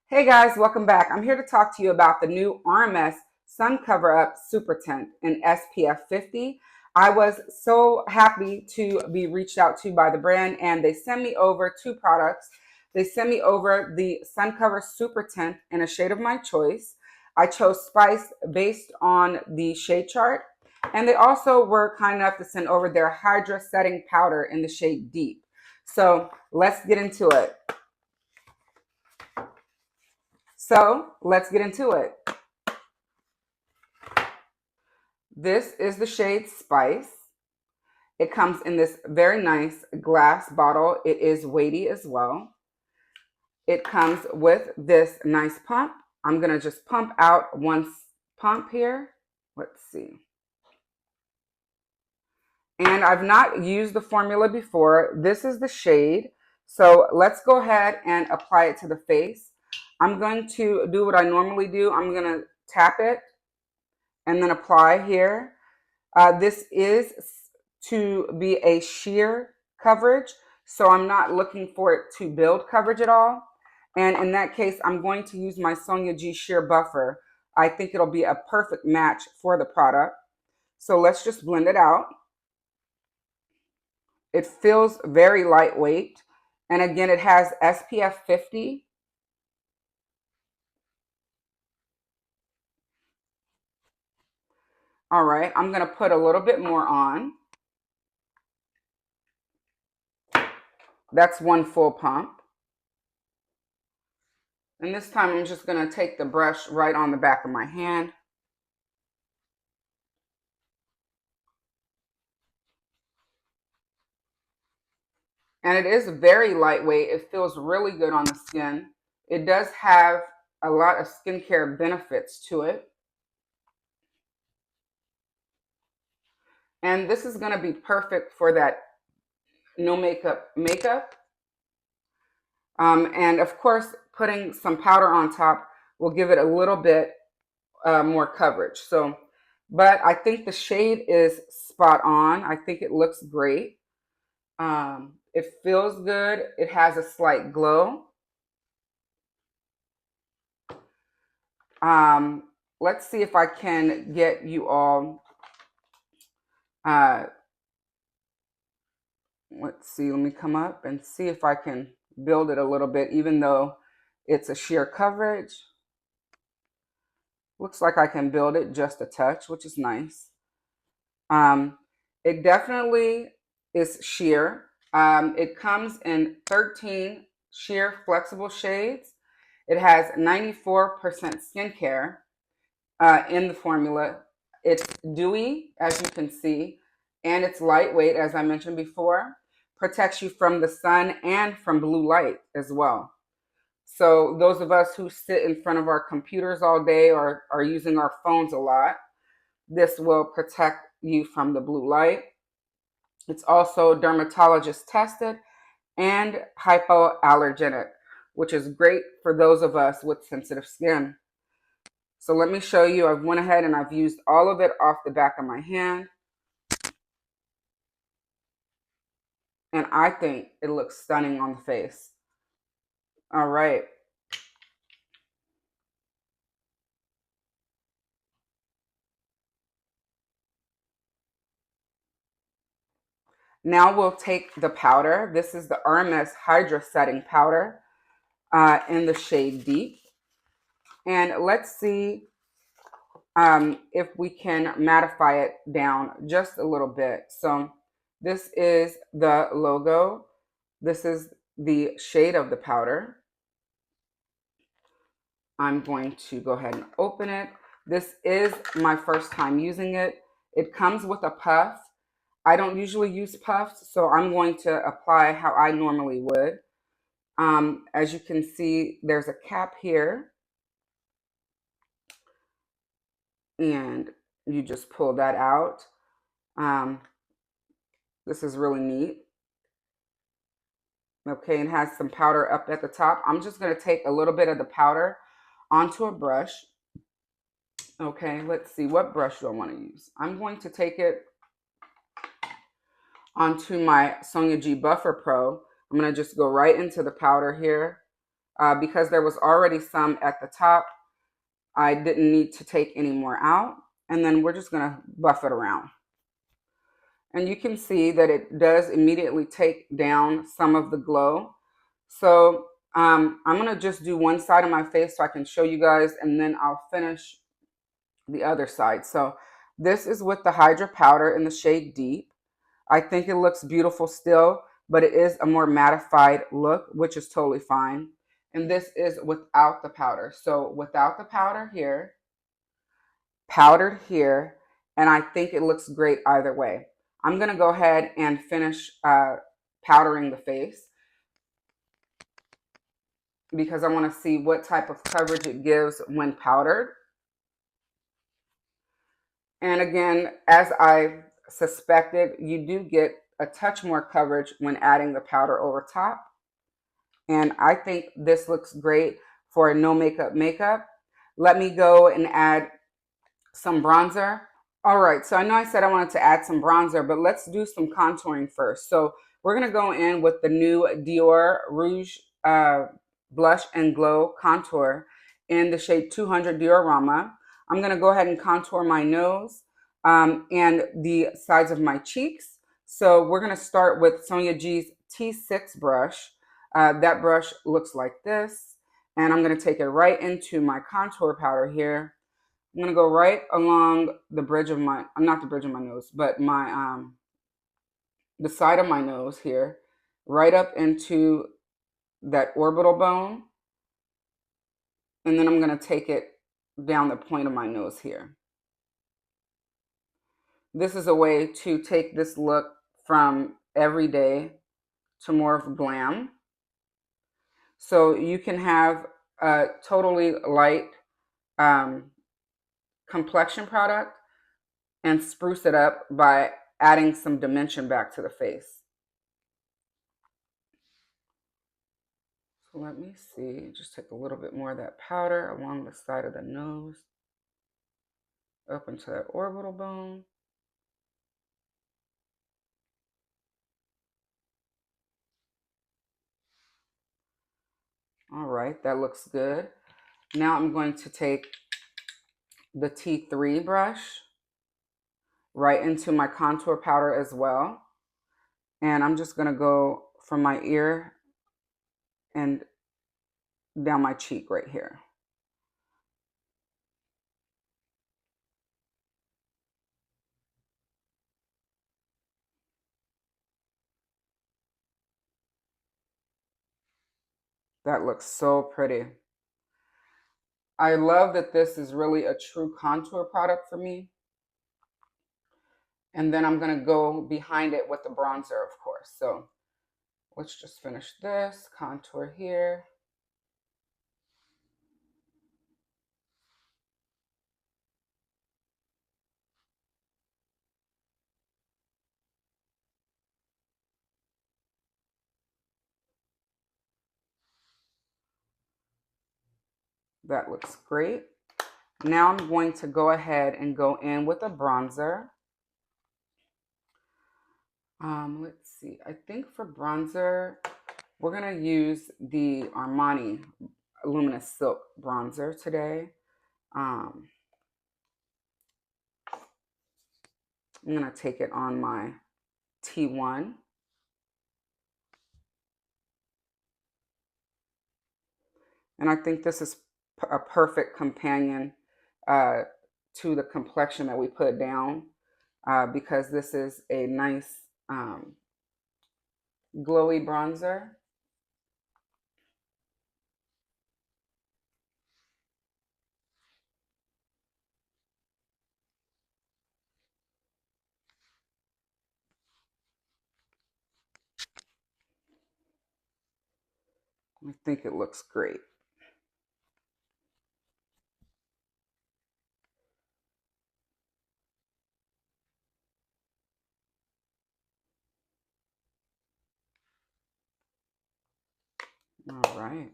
Hey guys, welcome back. I'm here to talk to you about the new RMS Sun Cover Up Super Tint in SPF 50. I was so happy to be reached out to by the brand, and they sent me over two products. They sent me over the Sun Cover Super Tint in a shade of my choice. I chose Spice based on the shade chart, and they also were kind enough to send over their Hydra Setting Powder in the shade Deep. So let's get into it. This is the shade Spice. It comes in this very nice glass bottle. It is weighty as well. It comes with this nice pump. I'm going to just pump out one pump here. Let's see. And I've not used the formula before. This is the shade. So let's go ahead and apply it to the face. I'm going to do what I normally do. I'm going to tap it and then apply here. This is to be a sheer coverage, so I'm not looking for it to build coverage at all. And in that case, I'm going to use my Sonia G Sheer Buffer. I think it'll be a perfect match for the product. So let's just blend it out. It feels very lightweight. And again, it has SPF 50. All right, I'm going to put a little bit more on. That's one full pump. And this time I'm just going to take the brush right on the back of my hand. And it is very lightweight. It feels really good on the skin. It does have a lot of skincare benefits to it. And this is going to be perfect for that no makeup. And of course, putting some powder on top will give it a little bit more coverage. But I think the shade is spot on. I think it looks great. It feels good. It has a slight glow. Let's see if I can get you all. Let's see, let me come up and see if I can build it a little bit, even though it's a sheer coverage. Looks like I can build it just a touch, which is nice. It definitely is sheer. It comes in 13 sheer flexible shades. It has 94% skincare in the formula. It's dewy, as you can see, and it's lightweight, as I mentioned before. Protects you from the sun and from blue light as well. So those of us who sit in front of our computers all day or are using our phones a lot, this will protect you from the blue light. It's also dermatologist tested and hypoallergenic, which is great for those of us with sensitive skin. So let me show you. I've went ahead and I've used all of it off the back of my hand. And I think it looks stunning on the face. All right. Now we'll take the powder. This is the RMS Hydra Setting Powder in the shade Deep. And let's see if we can mattify it down just a little bit. So this is the logo. This is the shade of the powder. I'm going to go ahead and open it. This is my first time using it. It comes with a puff. I don't usually use puffs, so I'm going to apply how I normally would. As you can see, there's a cap here. And you just pull that out. This is really neat. Okay, and has some powder up at the top. I'm just going to take a little bit of the powder onto a brush. Okay, let's see. What brush do I want to use? I'm going to take it onto my Sonia G Buffer Pro. I'm going to just go right into the powder here. Because there was already some at the top, I didn't need to take any more out. And then we're just going to buff it around. And you can see that it does immediately take down some of the glow. So I'm going to just do one side of my face so I can show you guys, and then I'll finish the other side. So this is with the Hydra powder in the shade Deep. I think it looks beautiful still, but it is a more mattified look, which is totally fine. And this is without the powder. So without the powder here, powdered here, and I think it looks great either way. I'm going to go ahead and finish powdering the face because I want to see what type of coverage it gives when powdered. And again, as I suspected, you do get a touch more coverage when adding the powder over top. And I think this looks great for a no makeup makeup. Let me go and add some bronzer. All right, so I know I said I wanted to add some bronzer, but let's do some contouring first. So we're gonna go in with the new Dior Rouge Blush and Glow Contour in the shade 200 Diorama. I'm gonna go ahead and contour my nose and the sides of my cheeks. So we're gonna start with Sonia G's T6 brush. That brush looks like this. And I'm gonna take it right into my contour powder here. I'm gonna go right along the bridge of my, not the bridge of my nose, but my, the side of my nose here, right up into that orbital bone. And then I'm gonna take it down the point of my nose here. This is a way to take this look from everyday to more of glam. So you can have a totally light complexion product and spruce it up by adding some dimension back to the face. So let me see, just take a little bit more of that powder along the side of the nose, up into that orbital bone. All right, that looks good. Now I'm going to take the T3 brush right into my contour powder as well. And I'm just gonna go from my ear and down my cheek right here. That looks so pretty. I love that this is really a true contour product for me. And then I'm gonna go behind it with the bronzer, of course. So let's just finish this, contour here. That looks great. Now I'm going to go ahead and go in with a bronzer. Let's see, I think for bronzer, we're gonna use the Armani Luminous Silk bronzer today. I'm gonna take it on my T1. And I think this is a perfect companion to the complexion that we put down because this is a nice glowy bronzer. I think it looks great. All right.